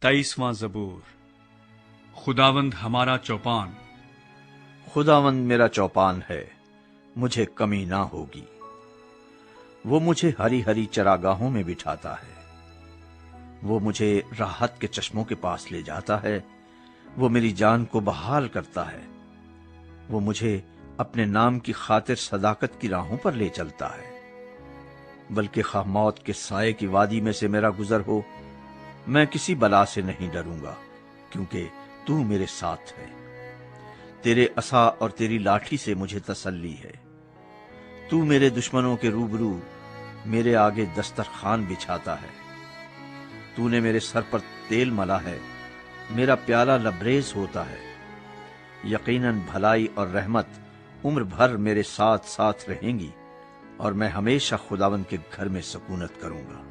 23واں زبور۔ خداوند ہمارا چوپان، خداوند میرا چوپان ہے، مجھے کمی نہ ہوگی۔ وہ مجھے ہری ہری چراگاہوں میں بٹھاتا ہے، وہ مجھے راحت کے چشموں کے پاس لے جاتا ہے، وہ میری جان کو بحال کرتا ہے، وہ مجھے اپنے نام کی خاطر صداقت کی راہوں پر لے چلتا ہے۔ بلکہ خواہ موت کے سائے کی وادی میں سے میرا گزر ہو، میں کسی بلا سے نہیں ڈروں گا، کیونکہ تو میرے ساتھ ہے۔ تیرے عصا اور تیری لاٹھی سے مجھے تسلی ہے۔ تو میرے دشمنوں کے روبرو میرے آگے دسترخوان بچھاتا ہے۔ تو نے میرے سر پر تیل ملا ہے، میرا پیالہ لبریز ہوتا ہے۔ یقیناً بھلائی اور رحمت عمر بھر میرے ساتھ ساتھ رہیں گی، اور میں ہمیشہ خداوند کے گھر میں سکونت کروں گا۔